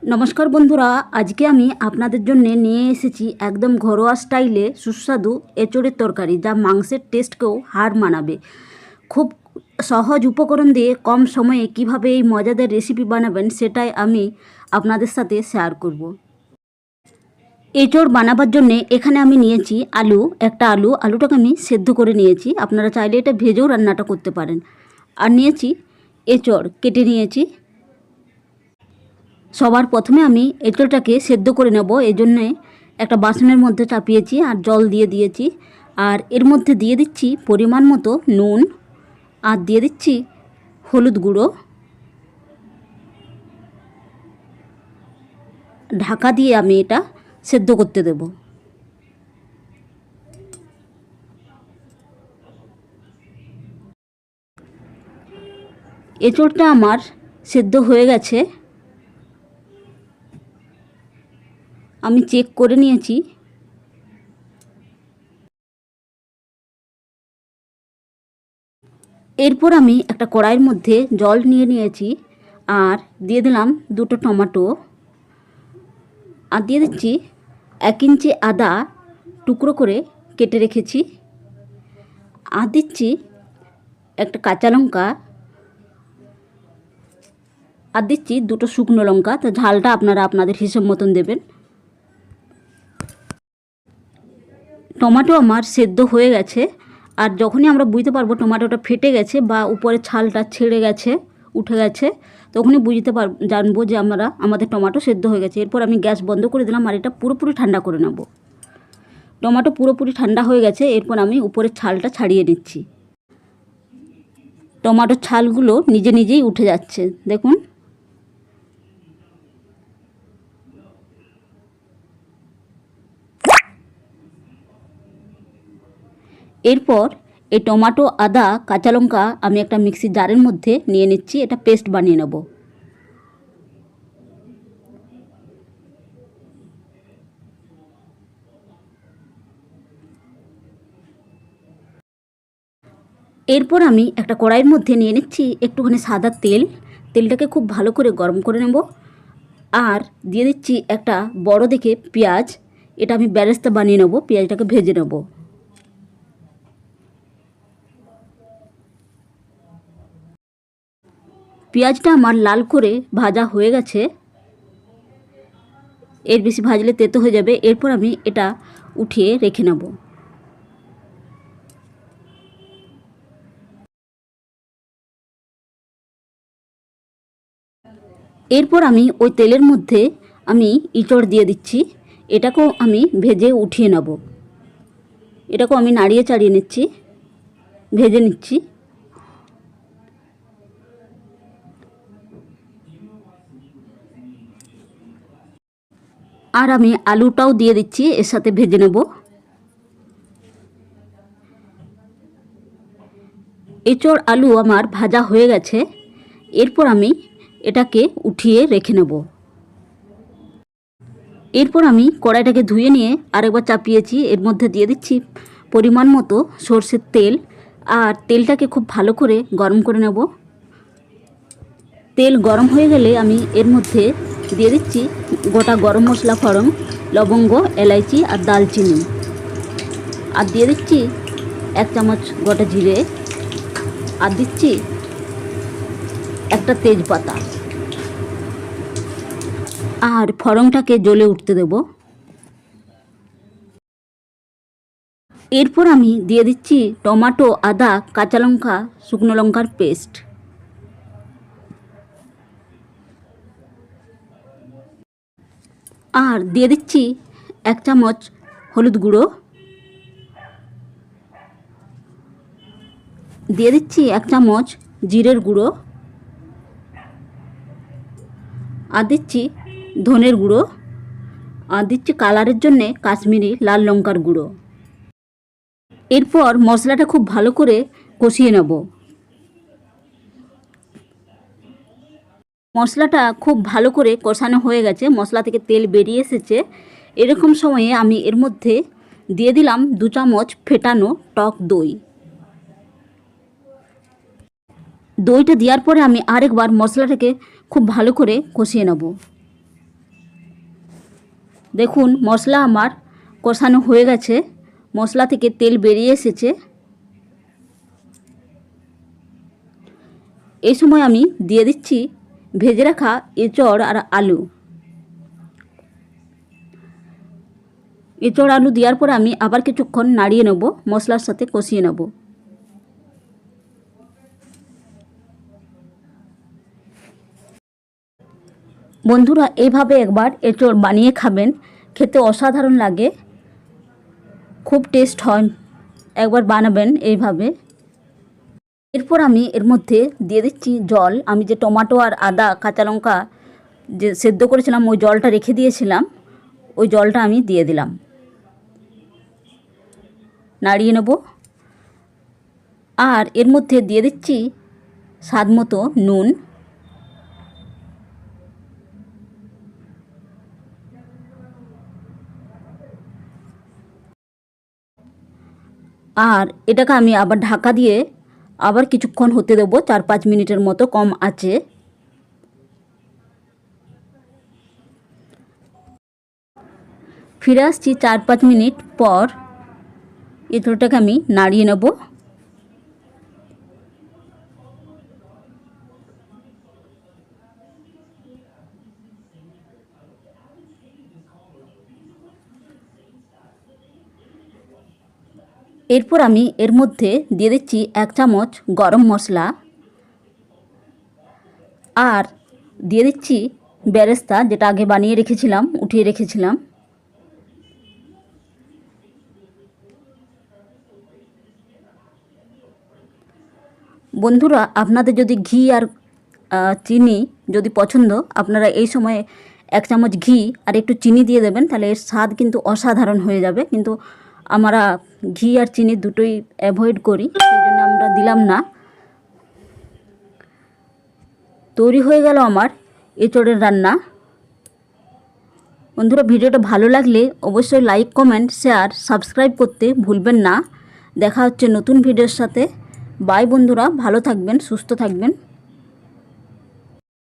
নমস্কার বন্ধুরা, আজকে আমি আপনাদের জন্য নিয়ে এসেছি একদম ঘরোয়া স্টাইলে সুস্বাদু এঁচোড়ের তরকারি, যা মাংসের টেস্টকেও হার মানাবে। খুব সহজ উপকরণ দিয়ে কম সময়ে কিভাবে এই মজাদার রেসিপি বানাবেন সেটাই আমি আপনাদের সাথে শেয়ার করব। এঁচোড় বানাবার জন্য এখানে আমি নিয়েছি একটা আলুটাকে আমি সেদ্ধ করে নিয়েছি। আপনারা চাইলে এটা ভেজেও রান্নাটা করতে পারেন। আর নিয়েছি এঁচোড়, কেটে নিয়েছি। সবার প্রথমে আমি এঁচোড়টাকে সেদ্ধ করে নেব, এই জন্যে একটা বাসনের মধ্যে চাপিয়েছি আর জল দিয়ে দিয়েছি। আর এর মধ্যে দিয়ে দিচ্ছি পরিমাণ মতো নুন, আর দিয়ে দিচ্ছি হলুদ গুঁড়ো। ঢাকা দিয়ে আমি এটা সেদ্ধ করতে দেব। এঁচোড়টা আমার সেদ্ধ হয়ে গেছে, আমি চেক করে নিয়েছি। এরপর আমি একটা কড়াইয়ের মধ্যে জল নিয়ে নিয়েছি আর দিয়ে দিলাম দুটো টমেটো, আর দিয়ে দিচ্ছি 1 ইঞ্চি আদা টুকরো করে কেটে রেখেছি, আর দিচ্ছি একটা কাঁচা লঙ্কা, আর দিচ্ছি দুটো শুকনো লঙ্কা। তো ঝালটা আপনারা আপনাদের হিসেব মতন দেবেন। টমেটো আমার সেদ্ধ হয়ে গেছে, আর যখনই আমরা বুঝতে পারবো টমেটোটা ফেটে গেছে বা উপরে ছালটা ছেড়ে গেছে, উঠে গেছে, তখনই জানবো যে আমাদের টমেটো সেদ্ধ হয়ে গেছে। এরপর আমি গ্যাস বন্ধ করে দিলাম আর এটা পুরোপুরি ঠান্ডা করে নেব। টমেটো পুরোপুরি ঠান্ডা হয়ে গেছে, এরপর আমি উপরের ছালটা ছাড়িয়ে নিচ্ছি। টমেটোর ছালগুলো নিজে নিজেই উঠে যাচ্ছে, দেখুন। এরপর এই টমেটো, আদা, কাঁচা লঙ্কা আমি একটা মিক্সি জারের মধ্যে নিয়ে নিচ্ছি, এটা পেস্ট বানিয়ে নেব। এরপর আমি একটা কড়াইয়ের মধ্যে নিয়ে নিচ্ছি একটুখানি সাদা তেল। তেলটাকে খুব ভালো করে গরম করে নেব, আর দিয়ে দিচ্ছি একটা বড় দেখে পেঁয়াজ। এটা আমি বেরেস্তা বানিয়ে নেব, পেঁয়াজটাকে ভেজে নেব। পেঁয়াজটা আমার লাল করে ভাজা হয়ে গেছে, এর বেশি ভাজলে তেতো হয়ে যাবে। এরপর আমি এটা উঠিয়ে রেখে নেব। এরপর আমি ওই তেলের মধ্যে আমি এঁচোড় দিয়ে দিচ্ছি, এটাকেও আমি ভেজে উঠিয়ে নেব। এটাকেও আমি নাড়িয়ে চাড়িয়ে নিচ্ছি, ভেজে নিচ্ছি। আর আমি আলুটাও দিয়ে দিচ্ছি, এর সাথে ভেজে নেব। এঁচোড় আলু আমার ভাজা হয়ে গেছে, এরপর আমি এটাকে উঠিয়ে রেখে নেব। এরপর আমি কড়াইটাকে ধুয়ে নিয়ে আরেকবার চাপিয়েছি, এর মধ্যে দিয়ে দিচ্ছি পরিমাণ মতো সর্ষের তেল, আর তেলটাকে খুব ভালো করে গরম করে নেব। তেল গরম হয়ে গেলে আমি এর মধ্যে দিয়ে দিচ্ছি গোটা গরম মশলা, ফোড়ন, লবঙ্গ, এলাইচি আর দালচিনি, আর দিয়ে দিচ্ছি 1 চামচ গোটা জিরে, আর দিচ্ছি একটা তেজপাতা, আর ফোড়নটাকে জ্বলে উঠতে দেব। এরপর আমি দিয়ে দিচ্ছি টমেটো, আদা, কাঁচা লঙ্কা, শুকনো লঙ্কার পেস্ট, আর দিয়ে দিচ্ছি 1 চামচ হলুদ গুঁড়ো, দিয়ে দিচ্ছি 1 চামচ জিরের গুঁড়ো, আর দিচ্ছি ধনের গুঁড়ো, আর দিচ্ছি কালারের জন্যে কাশ্মীরি লাল লঙ্কার গুঁড়ো। এরপর মশলাটা খুব ভালো করে কষিয়ে নেব। মশলাটা খুব ভালো করে কষানো হয়ে গেছে, মশলা থেকে তেল বেরিয়ে এসেছে। এরকম সময়ে আমি এর মধ্যে দিয়ে দিলাম 2 চামচ ফেটানো টক দই। দইটা দেওয়ার পরে আমি আরেকবার মশলাটাকে খুব ভালো করে কষিয়ে নেব। দেখুন মশলা আমার কষানো হয়ে গেছে, মশলা থেকে তেল বেরিয়ে এসেছে। এই সময় আমি দিয়ে দিচ্ছি ভেজে রাখা এঁচড় আর আলু। এঁচড় আলু দেওয়ার পর আমি আবার কিছুক্ষণ নাড়িয়ে নেব, মশলার সাথে কষিয়ে নেব। বন্ধুরা এইভাবে একবার এঁচড় বানিয়ে খাবেন, খেতে অসাধারণ লাগে, খুব টেস্ট হয়, একবার বানাবেন এইভাবে। এরপর আমি এর মধ্যে দিয়ে দিচ্ছি জল। আমি যে টমেটো আর আদা কাঁচা লঙ্কা যে সেদ্ধ করেছিলাম ওই জলটা রেখে দিয়েছিলাম, ওই জলটা আমি দিয়ে দিলাম। নাড়িয়ে নেব। আর এর মধ্যে দিয়ে দিচ্ছি স্বাদ মতো নুন। আর এটাকে আমি আবার ঢাকা দিয়ে আবার কিছুক্ষণ হতে দেবো, 4-5 মিনিটের মতো কম আঁচে। ফিরে আসছি 4-5 মিনিট পর। এঁচড়টাকে আমি নাড়িয়ে নেব। এরপর আমি এর মধ্যে দিয়ে দিচ্ছি 1 চামচ গরম মশলা আর দিয়ে দিচ্ছি বেরেস্তা, যেটা আগে বানিয়ে রেখেছিলাম, উঠিয়ে রেখেছিলাম। বন্ধুরা আপনাদের যদি ঘি আর চিনি যদি পছন্দ, আপনারা এই সময়ে 1 চামচ ঘি আর একটু চিনি দিয়ে দেবেন, তাহলে এর স্বাদ কিন্তু অসাধারণ হয়ে যাবে। কিন্তু আমরা ঘি আর চিনি দুটোই অ্যাভয়েড করি, সেই জন্য আমরা দিলাম না। তৈরি হয়ে গেল আমার এঁচড়ের রান্না। বন্ধুরা ভিডিওটা ভালো লাগলে অবশ্যই লাইক, কমেন্ট, শেয়ার, সাবস্ক্রাইব করতে ভুলবেন না। দেখা হচ্ছে নতুন ভিডিওর সাথে। বাই বন্ধুরা, ভালো থাকবেন, সুস্থ থাকবেন।